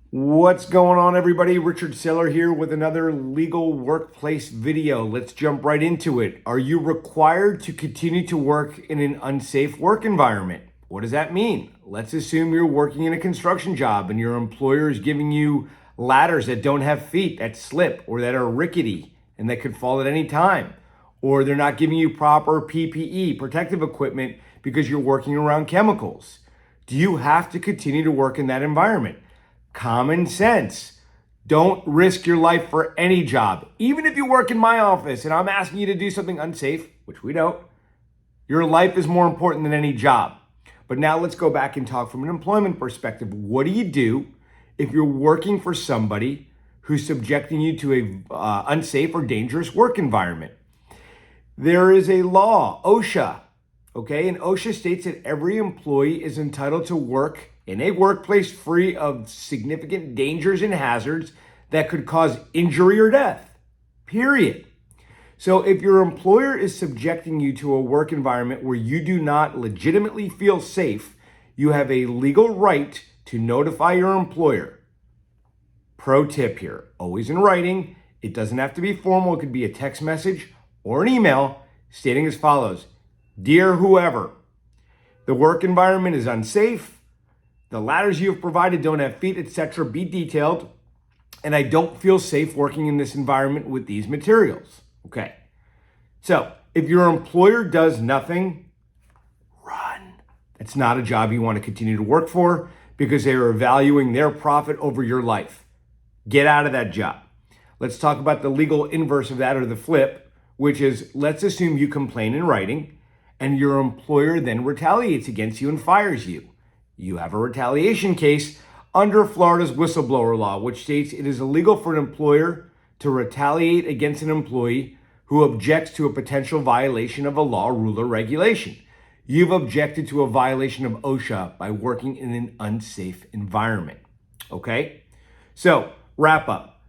What's going on, everybody? Richard Saylor here with another legal workplace video. Let's jump right into it. Are you required to continue to work in an unsafe work environment? What does that mean? Let's assume you're working in a construction job and your employer is giving you ladders that don't have feet, that slip, or that are rickety and that could fall at any time. Or they're not giving you proper PPE, protective equipment, because you're working around chemicals. Do you have to continue to work in that environment? Common sense. Don't risk your life for any job. Even if you work in my office and I'm asking you to do something unsafe, which we don't, your life is more important than any job. But now let's go back and talk from an employment perspective. What do you do if you're working for somebody who's subjecting you to a unsafe or dangerous work environment? There is a law, OSHA, okay? And OSHA states that every employee is entitled to work in a workplace free of significant dangers and hazards that could cause injury or death, period. So if your employer is subjecting you to a work environment where you do not legitimately feel safe, you have a legal right to notify your employer. Pro tip here, always in writing. It doesn't have to be formal. It could be a text message or an email stating as follows: Dear whoever, the work environment is unsafe. The ladders you have provided don't have feet, etc. Be detailed. And I don't feel safe working in this environment with these materials. Okay. So if your employer does nothing, run. It's not a job you want to continue to work for because they are valuing their profit over your life. Get out of that job. Let's talk about the legal inverse of that, or the flip, which is, let's assume you complain in writing and your employer then retaliates against you and fires you. You have a retaliation case under Florida's whistleblower law, which states it is illegal for an employer to retaliate against an employee who objects to a potential violation of a law, rule, or regulation. You've objected to a violation of OSHA by working in an unsafe environment. Okay? So, wrap up.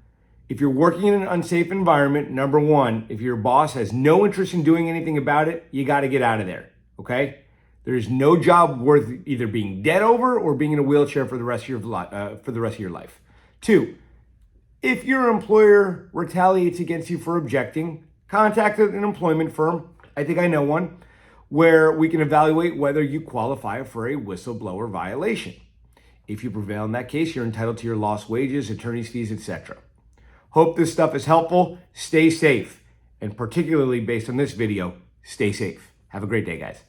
If you're working in an unsafe environment, number one, if your boss has no interest in doing anything about it, you got to get out of there. Okay? There's no job worth either being dead over or being in a wheelchair for the rest of your life. Two, if your employer retaliates against you for objecting, contact an employment firm. I think I know one where we can evaluate whether you qualify for a whistleblower violation. If you prevail in that case, you're entitled to your lost wages, attorney's fees, etc. Hope this stuff is helpful. Stay safe, and particularly based on this video, stay safe. Have a great day, guys.